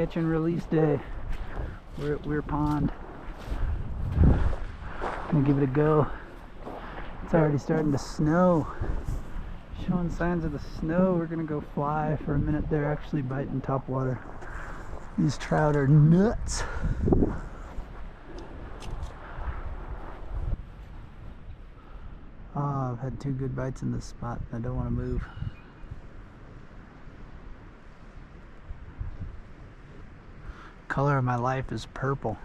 catch and release day. We're at Weir Pond. Gonna give it a go. It's already starting to snow. Showing signs of the snow. We're gonna go fly for a minute. They're actually biting top water. These trout are nuts. Oh, I've had 2 good bites in this spot. I don't want to move. Color of my life is purple.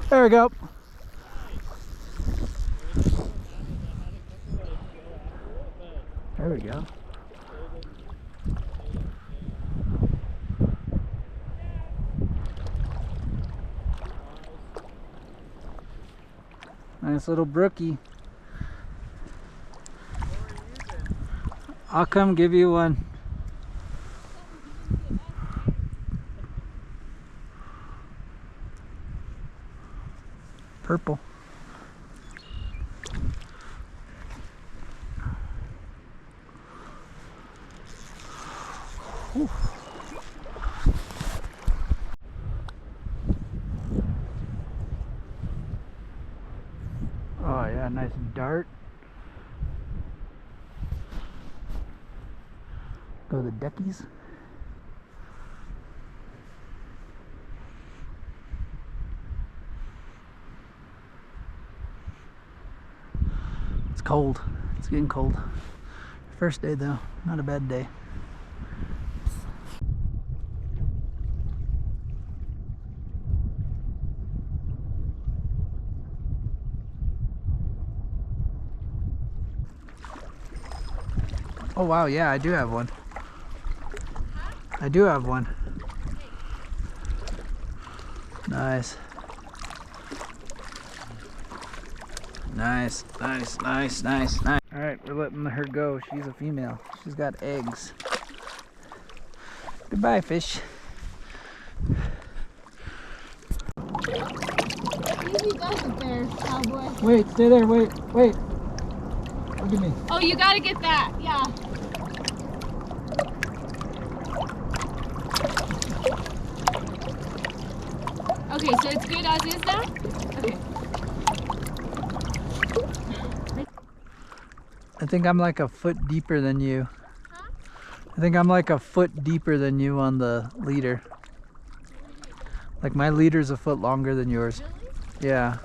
There we go. There we go. Nice little brookie. I'll come give you one. Purple. Whew. Oh yeah, nice dart. Go the duckies. It's cold. It's getting cold. First day though, not a bad day. Oh wow, yeah, I do have one. I do have one. Nice. Nice, nice, nice, nice, nice. Alright, we're letting her go. She's a female. She's got eggs. Goodbye, fish. Easy does it there, cowboy. Wait, stay there, wait. Look at me. Oh, you gotta get that, yeah. Okay, so it's good as is now? Okay. I think I'm like a foot deeper than you. Huh? I think I'm like a foot deeper than you on the leader. Like my leader's a foot longer than yours. Really? Yeah.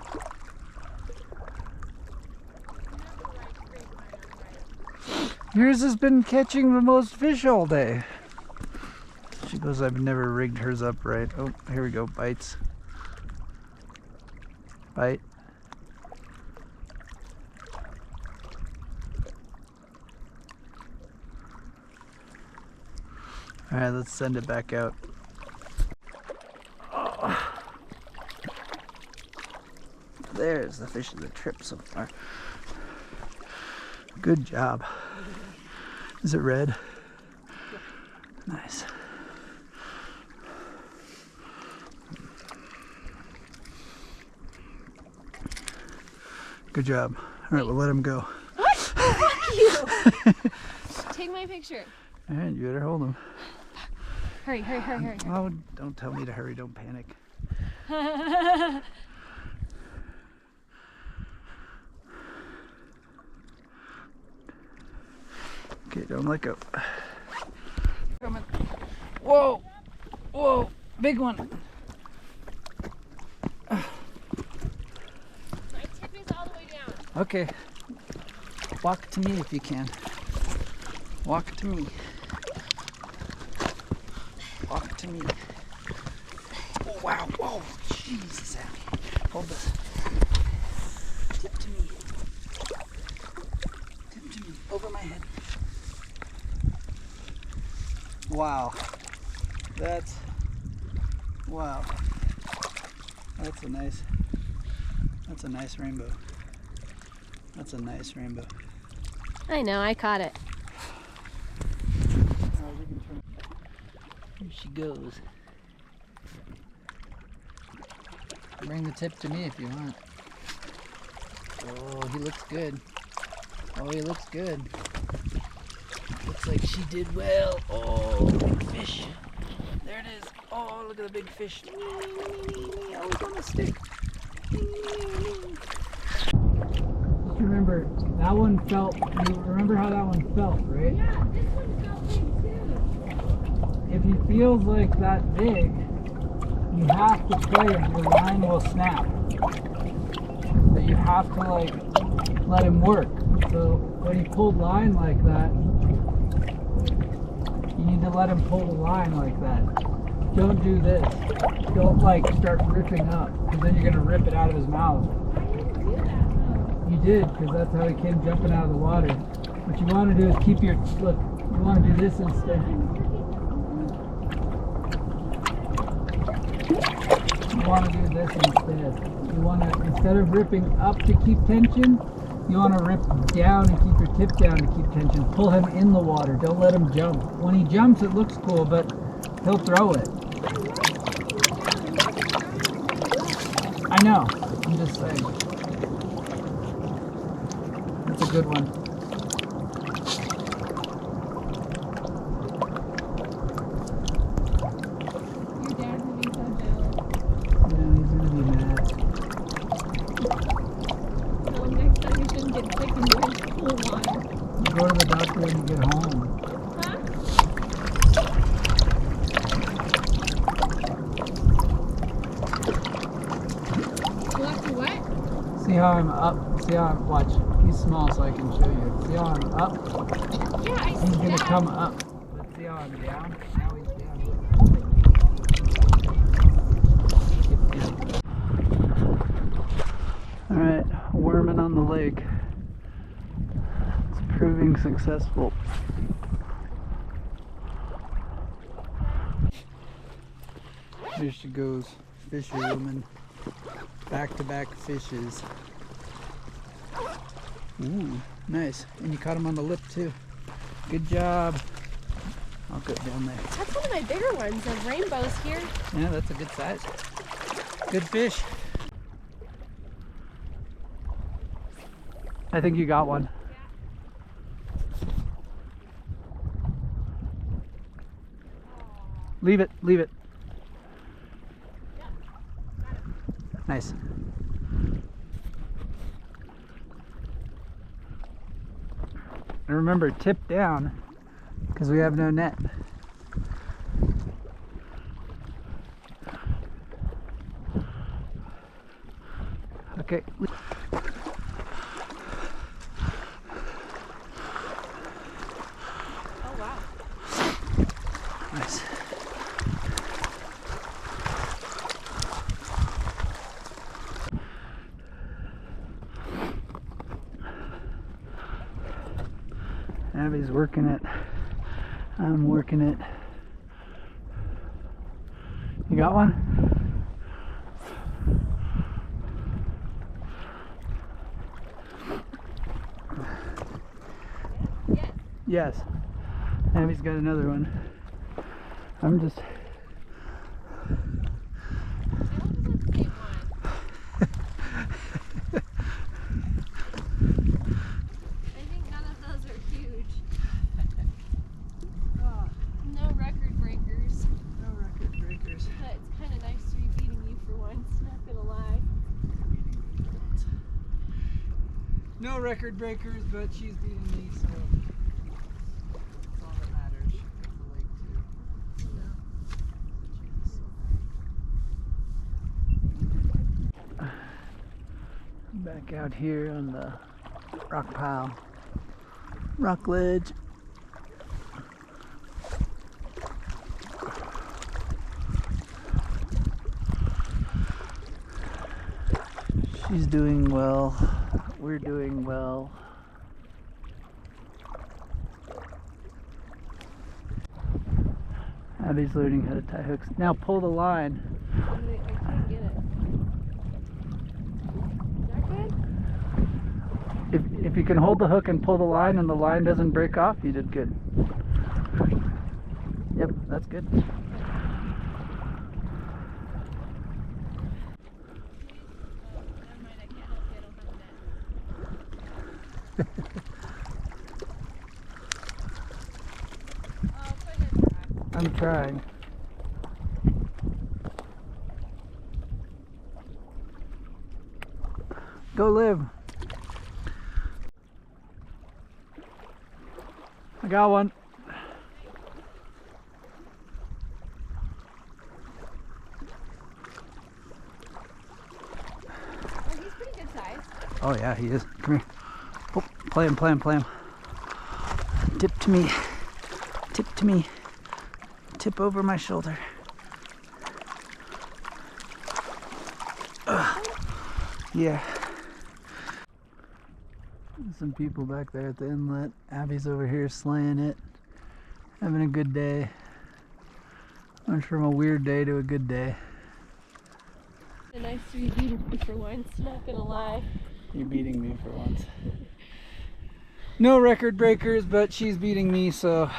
Yours has been catching the most fish all day. She goes, I've never rigged hers up right. Oh, here we go, bites. Bite. Alright, let's send it back out. Oh. There's the fish of the trip so far. Good job. Is it red? Nice. Good job. All right, we'll let him go. What? Fuck you! Take my picture. All right, you better hold him. Hurry, hurry, hurry, hurry. Oh, don't tell me to hurry. Don't panic. Okay, don't let go. Coming. Whoa! Whoa! Big one! My tip is all the way down. Okay. Walk to me if you can. Walk to me. Walk to me. Oh, wow! Whoa! Jesus, Abby. Hold this. Tip to me. Tip to me. Over my head. Wow. Wow. That's a nice rainbow. That's a nice rainbow. I know, I caught it. Here she goes. Bring the tip to me if you want. Oh, he looks good. Oh, he looks good. Looks like she did well. Oh, fish. There it is. Oh, look at the big fish. Oh, it's on the stick. Just remember, that one felt, you remember how that one felt, right? Yeah, this one felt big too. If he feels like that big, you have to play him. Your line will snap. But you have to like let him work. So when he pulled line like that, you need to let him pull the line like that. Don't do this. Don't like start ripping up, because then you're gonna rip it out of his mouth. I didn't do that though. You did, because that's how he came jumping out of the water. What you want to do is keep your look. You want to do this instead. You want to do this instead. You want to, instead of ripping up to keep tension, you want to rip down and keep your tip down to keep tension. Pull him in the water. Don't let him jump. When he jumps, it looks cool, but he'll throw it. I know. I'm just saying. That's a good one. Your dad's gonna be so jealous. Yeah, he's gonna be mad. So next time you shouldn't get sick and drink cool water. You go to the doctor when you get home. Huh? You have to what? See how I'm up? See how I'm, watch. He's small so I can show you. See how I'm up? Yeah, I see He's gonna that. come up. But see how I'm down? Now he's down. Alright, worming on the lake. It's proving successful. Here she goes, fisherwoman. Back-to-back fishes. Ooh, nice. And you caught him on the lip too. Good job. I'll go down there. That's one of my bigger ones. The rainbows here. Yeah, that's a good size. Good fish. I think you got one. Leave it, leave it. Nice. And remember, tip down, because we have no net. Okay. Oh wow. Nice. Abby's working it. I'm working it. You got one? Yes. Yes. Abby's got another one. I'm just... I hope it's the same one. I think none of those are huge. No record breakers. No record breakers. But it's kind of nice to be beating you for once, not gonna lie. No record breakers, but she's beating me, so that's all that matters. The lake too. Back out here on the rock pile, rock ledge. She's doing well. We're doing well. Abby's learning how to tie hooks. Now pull the line. I can't get it. Is that good? If you can hold the hook and pull the line and the line doesn't break off, you did good. Yep, that's good. I'm trying. Go live. I got one. Oh, he's pretty good size. Oh yeah, he is. Come here. Oh, play him, play him, play him. Tip to me. Tip to me. Tip over my shoulder. Yeah. Some people back there at the inlet. Abby's over here slaying it. Having a good day. Went from a weird day to a good day. Nice to be beating me for once, not gonna lie. You're beating me for once. No record breakers, but she's beating me, so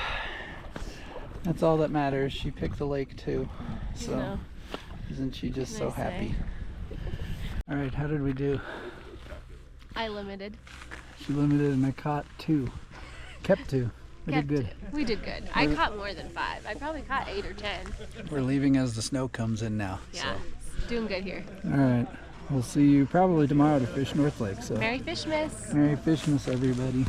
that's all that matters. She picked the lake too, so You know, isn't she just what so can I happy? say? All right, how did we do? I limited. She limited and I caught 2. Kept 2. We did good. We did good. I caught more than 5. I probably caught 8 or 10. We're leaving as the snow comes in now. Yeah, doing good here. So. All right, we'll see you probably tomorrow to fish North Lake. So Merry Fishmas! Merry Fishmas, everybody.